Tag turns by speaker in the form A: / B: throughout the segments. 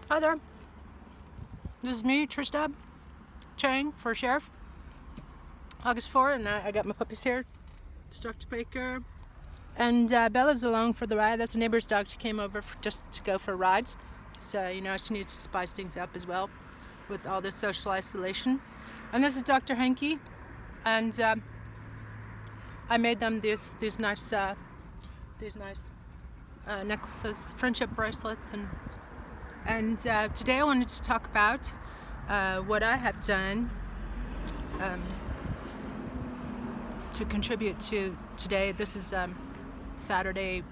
A: Hi there. This is me, Trista, CHANG for Sheriff, Aug4, and I got my puppies here. It's Dr. Baker. And Bella's along for the ride. That's a neighbor's dog. She came over just to go for rides. So, she needs to spice things up as well with all this social isolation. And this is Dr. Hanky. And I made them these nice necklaces, friendship bracelets, and today I wanted to talk about what I have done to contribute to today. This is Saturday,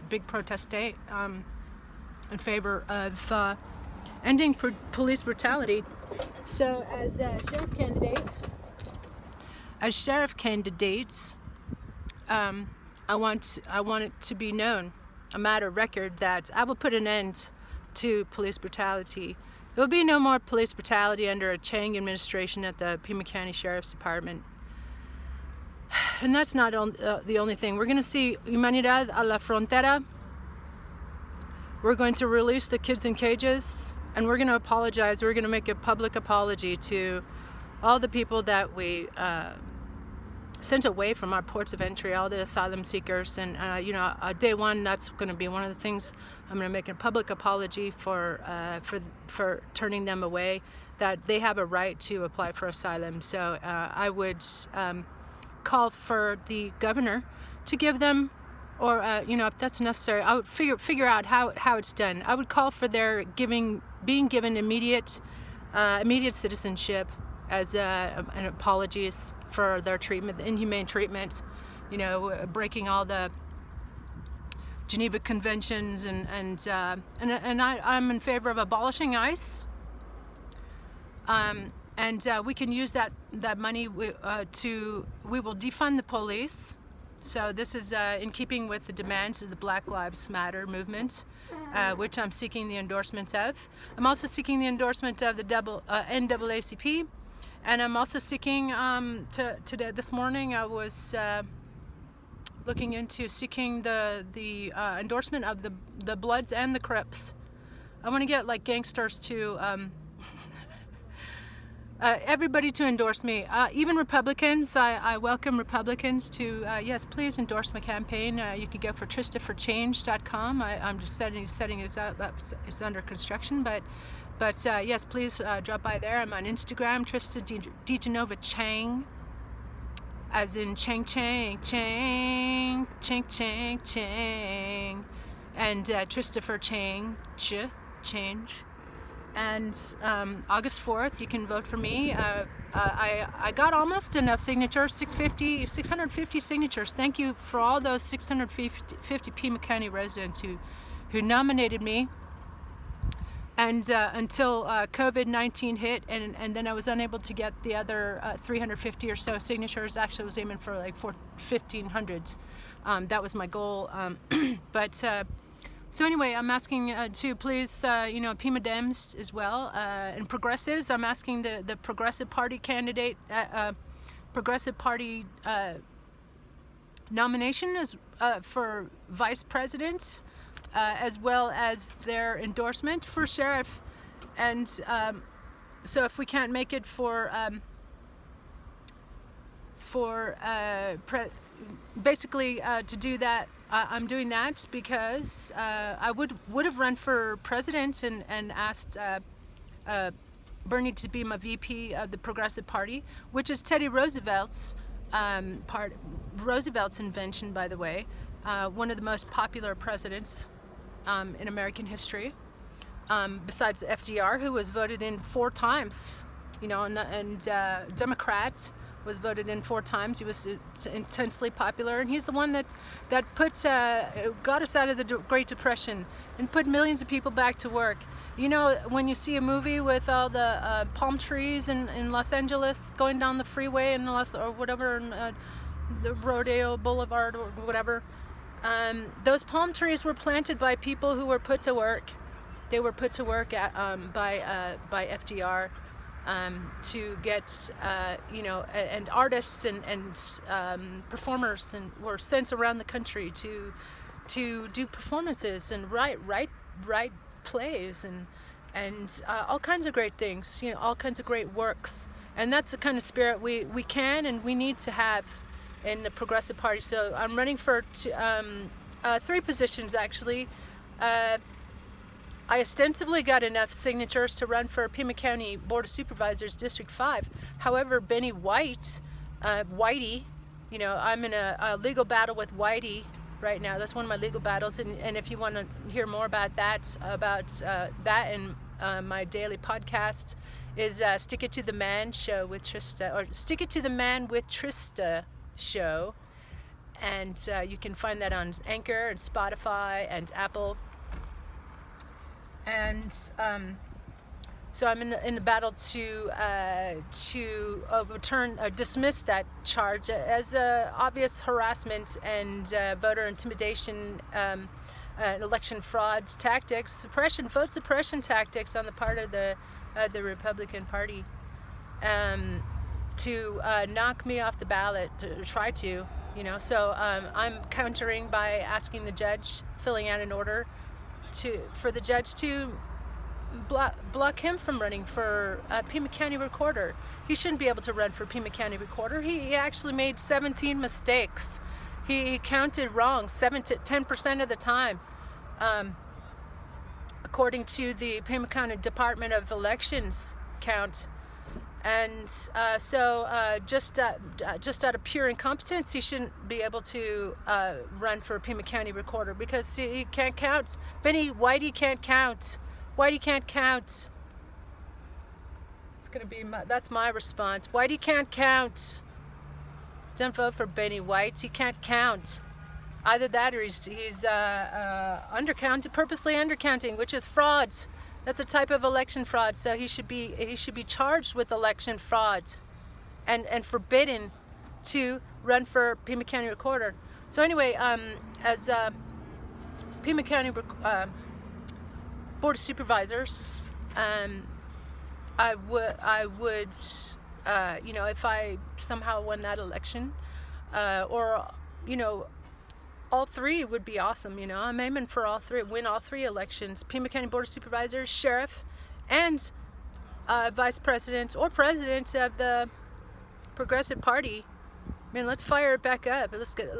A: big protest day in favor of ending police brutality. So as sheriff candidates, I want it to be known, a matter of record, that I will put an end to police brutality. There will be no more police brutality under a CHANG administration at the Pima County Sheriff's Department. And that's not the only thing. We're going to see Humanidad a la Frontera. We're going to release the kids in cages, and we're going to apologize. We're going to make a public apology to all the people that we sent away from our ports of entry, all the asylum seekers. And day one, that's going to be one of the things I'm going to make a public apology for turning them away, that they have a right to apply for asylum. So I would call for the governor to give them, or if that's necessary, I would figure out how it's done. I would call for their being given immediate citizenship as an apologies for their treatment, the inhumane treatment, breaking all the Geneva Conventions, and I'm in favor of abolishing ICE. And we can use that money we will defund the police. So this is in keeping with the demands of the Black Lives Matter movement, which I'm seeking the endorsement of. I'm also seeking the endorsement of the NAACP, and I'm also seeking today. This morning I was looking into seeking the endorsement of the Bloods and the Crips. I want to get like gangsters to. Everybody to endorse me, even Republicans. I welcome Republicans to, yes, please endorse my campaign. You can go for tristaforchange.com. I'm just setting it up. It's under construction, but yes, please drop by there. I'm on Instagram, Trista DeGenova Chang, as in Chang, and Trista for change. And August 4th, you can vote for me. I got almost enough signatures, 650 signatures. Thank you for all those 650 Pima County residents who nominated me. And until COVID-19 hit, and then I was unable to get the other 350 or so signatures. Actually, I was aiming for like 1,500. That was my goal. So anyway, I'm asking to please, Pima Dems as well, and progressives. I'm asking the Progressive Party candidate, Progressive Party nomination for vice president, as well as their endorsement for sheriff. And so if we can't make it for basically to do that, I'm doing that because I would have run for president and asked Bernie to be my VP of the Progressive Party, which is Teddy Roosevelt's Roosevelt's invention, by the way, one of the most popular presidents in American history, besides FDR, who was voted in 4 times, and Democrats was voted in 4 times. He was intensely popular, and he's the one that got us out of the Great Depression and put millions of people back to work. When you see a movie with all the palm trees in Los Angeles going down the freeway in the Rodeo Boulevard or whatever, those palm trees were planted by people who were put to work. They were put to work by FDR. To get, and artists and performers were sent around the country to do performances and write plays and all kinds of great things, all kinds of great works. And that's the kind of spirit we can and we need to have in the Progressive Party. So I'm running for 3 positions, actually. I ostensibly got enough signatures to run for Pima County Board of Supervisors, District 5. However, Benny White, Whitey, I'm in a legal battle with Whitey right now. That's one of my legal battles. And if you want to hear more about that in my daily podcast, is Stick It to the Man show with Trista, or Stick It to the Man with Trista show. And you can find that on Anchor and Spotify and Apple. And so I'm in the battle to overturn or dismiss that charge as obvious harassment and voter intimidation, election fraud tactics, vote suppression tactics on the part of the Republican Party, to knock me off the ballot, to try to, So I'm countering by asking the judge, filling out an order for the judge to block him from running for Pima County Recorder. He shouldn't be able to run for Pima County Recorder. He actually made 17 mistakes. He counted wrong 10% of the time, according to the Pima County Department of Elections count. And so just out of pure incompetence, he shouldn't be able to run for Pima County Recorder because he can't count. Whitey can't count. Whitey can't count. That's my response. Whitey can't count. Don't vote for Benny White. He can't count. Either that or he's undercounted, purposely undercounting, which is frauds. That's a type of election fraud, so he should be charged with election fraud and forbidden to run for Pima County Recorder. So anyway, as Pima County Board of Supervisors, I would if I somehow won that election, or all 3 would be awesome. I'm aiming for all 3, win all 3 elections: Pima County Board of Supervisors, sheriff, and vice president or president of the Progressive Party. Let's fire it back up. Let's get.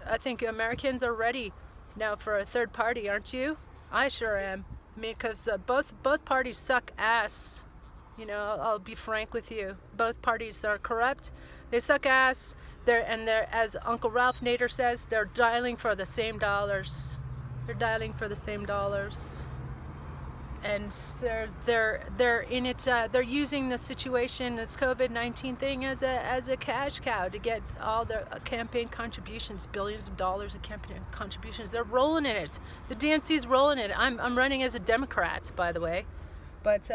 A: I think Americans are ready now for a third party, aren't you? I sure am. Because both parties suck ass. I'll be frank with you. Both parties are corrupt. They suck ass. They're, as Uncle Ralph Nader says, they're dialing for the same dollars. They're dialing for the same dollars. And they're in it. They're using the situation, this COVID-19 thing, as a cash cow to get all the campaign contributions, billions of dollars of campaign contributions. They're rolling in it. The DNC's rolling in it. I'm running as a Democrat, by the way, but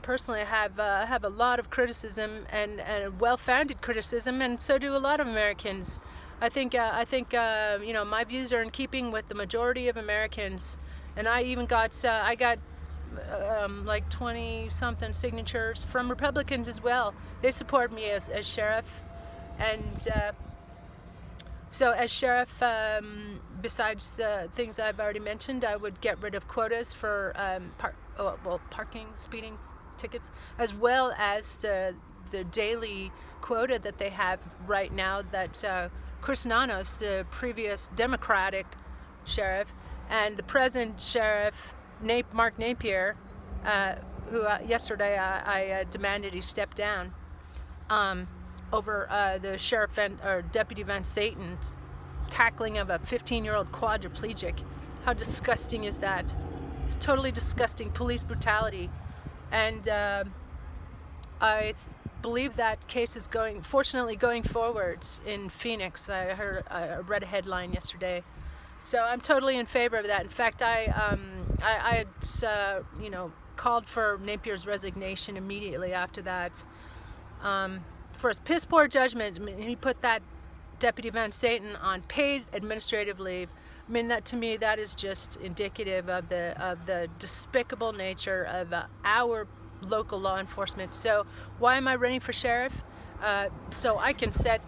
A: personally, I have a lot of criticism and well-founded criticism, and so do a lot of Americans. I think my views are in keeping with the majority of Americans. And I even got like 20-something signatures from Republicans as well. They support me as sheriff. And so as sheriff, besides the things I've already mentioned, I would get rid of quotas for parking, speeding tickets, as well as the daily quota that they have right now that Chris Nanos, the previous Democratic sheriff, and the present sheriff, Mark Napier, who yesterday I demanded he step down over the sheriff or Deputy Van Satan's tackling of a 15-year-old quadriplegic. How disgusting is that? It's totally disgusting police brutality. And I believe that case is fortunately going forwards in Phoenix. I read a headline yesterday. So I'm totally in favor of that. In fact, I called for Napier's resignation immediately after that. For his piss poor judgment, he put that Deputy Van Satan on paid administrative leave. That to me, that is just indicative of the despicable nature of our local law enforcement. So why am I running for sheriff? So I can set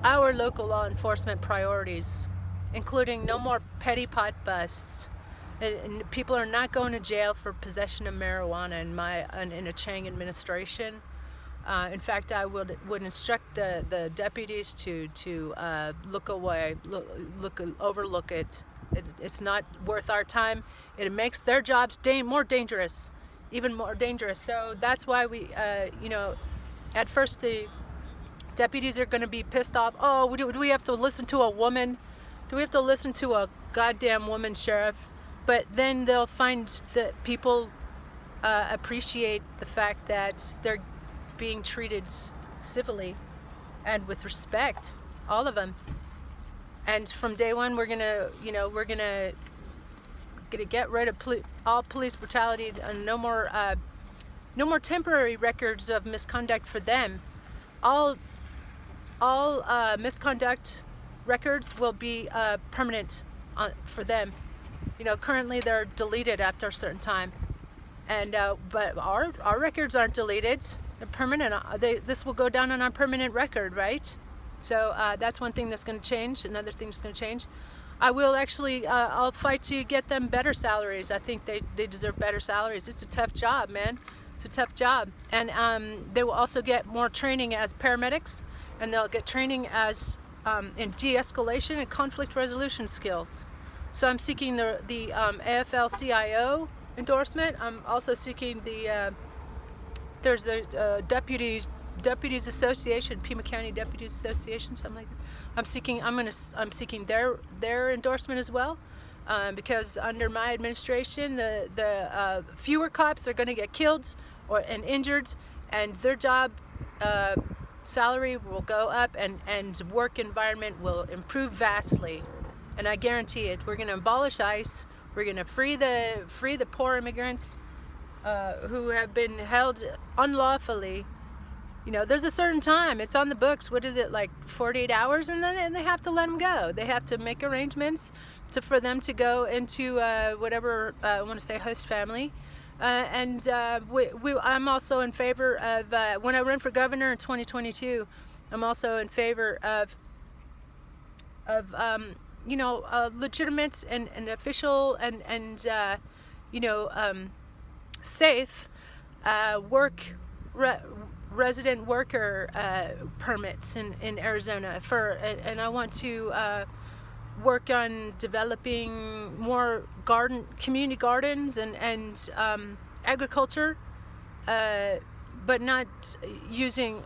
A: our local law enforcement priorities, including no more petty pot busts, And people are not going to jail for possession of marijuana in a CHANG administration. In fact, I would instruct the deputies to look away, overlook it. It's not worth our time. It makes their jobs more dangerous, even more dangerous. So that's why we, at first the deputies are going to be pissed off. Oh, do we have to listen to a woman? Do we have to listen to a goddamn woman sheriff? But then they'll find that people appreciate the fact that they're being treated civilly and with respect, all of them. And from day one, we're gonna get rid of all police brutality, and no more temporary records of misconduct for them. All misconduct records will be permanent for them. Currently they're deleted after a certain time, and but our records aren't deleted. They're permanent. This will go down on our permanent record, right? So that's one thing that's going to change. Another thing that's going to change. I will actually. I'll fight to get them better salaries. I think they deserve better salaries. It's a tough job, man. It's a tough job, and they will also get more training as paramedics, and they'll get training as in de-escalation and conflict resolution skills. So I'm seeking the AFL-CIO endorsement. I'm also seeking there's a Deputies Association, Pima County Deputies Association, something like that. I'm seeking their endorsement as well, because under my administration, the fewer cops are going to get killed and injured, and their job salary will go up, and work environment will improve vastly. And I guarantee it. We're going to abolish ICE. We're going to free the poor immigrants who have been held unlawfully. There's a certain time. It's on the books. What is it, like 48 hours? And then they have to let them go. They have to make arrangements for them to go into whatever, I want to say, host family. I'm also in favor of, when I run for governor in 2022, I'm also in favor of legitimate and official and safe resident worker permits in Arizona and I want to work on developing more community gardens and agriculture, but not using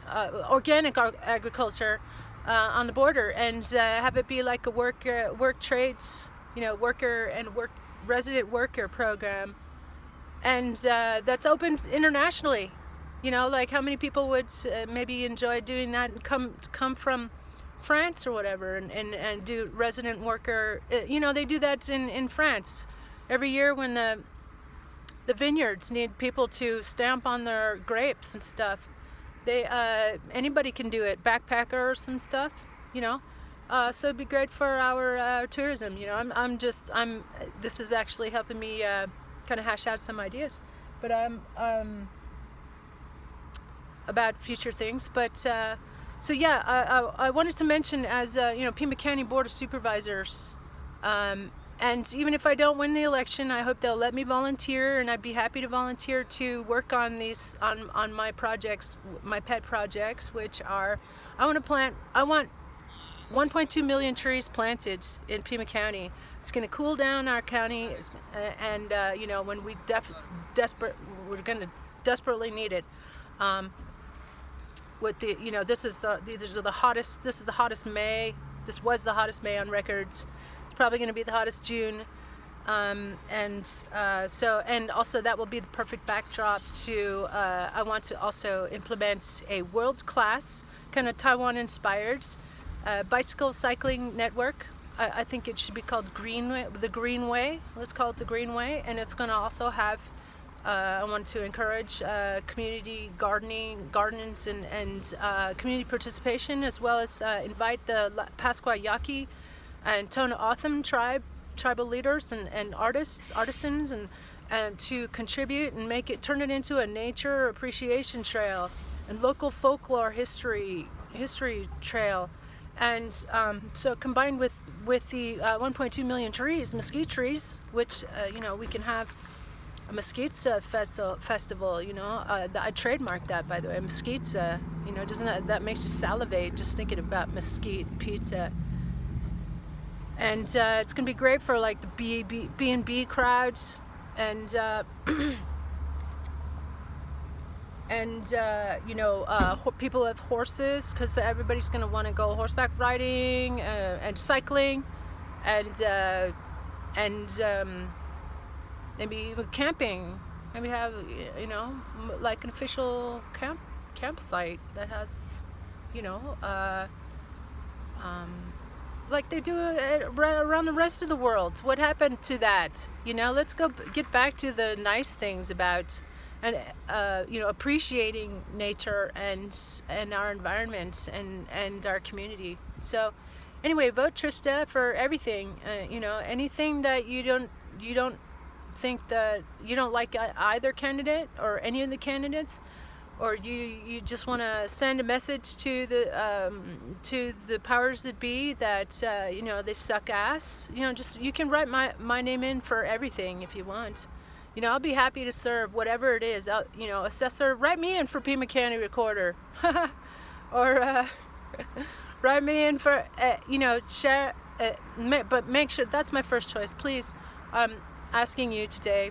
A: organic agriculture on the border, and have it be like a work trades, resident worker program, and that's open internationally. Like how many people would maybe enjoy doing that and come from France or whatever and do resident worker. They do that in France every year when the vineyards need people to stamp on their grapes and stuff. Anybody can do it, backpackers and stuff, so it'd be great for our tourism. This is actually helping me kind of hash out some ideas, but about future things. But so yeah, I wanted to mention, as Pima County Board of Supervisors, and even if I don't win the election, I hope they'll let me volunteer, and I'd be happy to volunteer to work on these on my projects, my pet projects, which are I want 1.2 million trees planted in Pima County. It's going to cool down our county, and when we're going to desperately need it. With this is the hottest May. This was the hottest May on records. It's probably going to be the hottest June, and also that will be the perfect backdrop to. I want to also implement a world-class kind of Taiwan-inspired bicycle cycling network. I think it should be called the Greenway. Let's call it the Greenway, and it's going to also have. I want to encourage community gardens and community participation, as well as invite the Pascua Yaqui and Tohono O'odham tribal leaders and artisans and to contribute and turn it into a nature appreciation trail and local folklore history trail, And so combined with the 1.2 million trees, mesquite trees, which you know, we can have a mesquite festival. You know, I trademarked that, by the way. Mesquite, you know, doesn't that makes you salivate just thinking about mesquite pizza. And it's gonna be great for like the B&B crowds, and and you know, people have horses, because everybody's going to want to go horseback riding and cycling, and maybe even camping. Maybe have, you know, like an official campsite that has, you know, like they do around the rest of the world. What happened to that? You know, let's get back to the nice things about, and you know, appreciating nature and our environment and our community. So anyway, vote Trista for everything. You know, anything that you don't think that you don't like either candidate or any of the candidates, or you just want to send a message to the powers that be that you know, they suck ass. You know, just, you can write my name in for everything if you want. You know, I'll be happy to serve whatever it is. You know, assessor, write me in for Pima County recorder, or write me in for you know, share. But make sure that's my first choice, please. I'm asking you today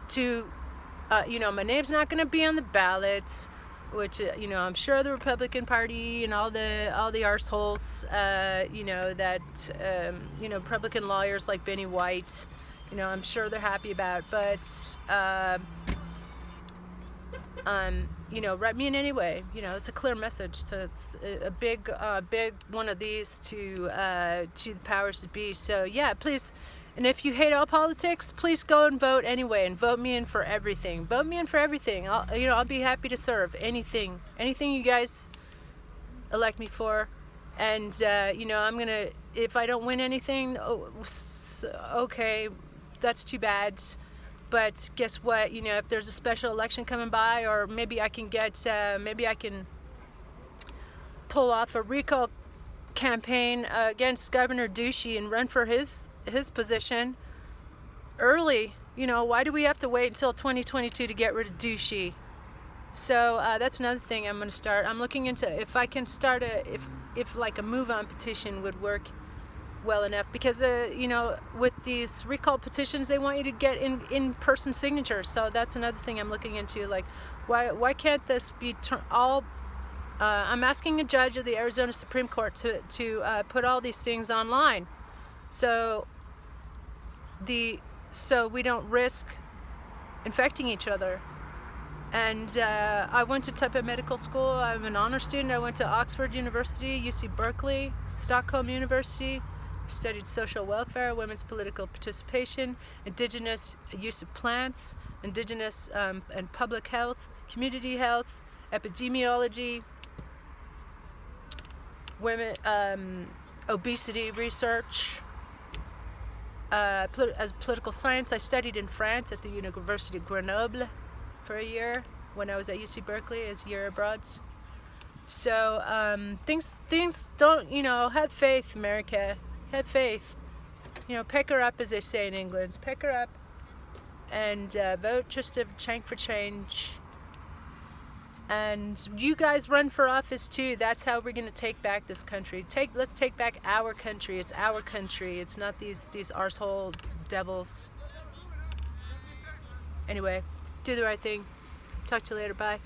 A: to, you know, my name's not going to be on the ballots, which you know, I'm sure the Republican Party and all the arseholes, you know, that you know, Republican lawyers like Benny White, you know, I'm sure they're happy about, but you know, write me in anyway. You know, it's a clear message. So it's a big one of these to the powers that be. So yeah, please. And if you hate all politics, please go and vote anyway, and vote me in for everything. Vote me in for everything. I'll be happy to serve anything you guys elect me for. And you know, I'm gonna, if I don't win anything, okay, that's too bad. But guess what? You know, if there's a special election coming by, or maybe I can get, maybe I can pull off a recall campaign against Governor Ducey and run for his position early. You know, why do we have to wait until 2022 to get rid of Ducey? So that's another thing I'm going to start. I'm looking into if I can start if like a move-on petition would work well enough, because you know, with these recall petitions, they want you to get in-person signatures. So that's another thing I'm looking into. Like, why can't this be all? I'm asking a judge of the Arizona Supreme Court to put all these things online, so we don't risk infecting each other. And I went to Tepe Medical School. I'm an honor student. I went to Oxford University, UC Berkeley, Stockholm University. Studied social welfare, women's political participation, indigenous use of plants, indigenous and public health, community health, epidemiology, women, obesity research. As political science, I studied in France at the University of Grenoble for a year when I was at UC Berkeley as year abroad. So things don't, you know, have faith, America. Have faith. You know, pick her up, as they say in England. Pick her up and vote Trista CHANG for change. And you guys run for office too. That's how we're going to take back this country. Let's take back our country. It's our country. It's not these arsehole devils. Anyway, do the right thing. Talk to you later. Bye.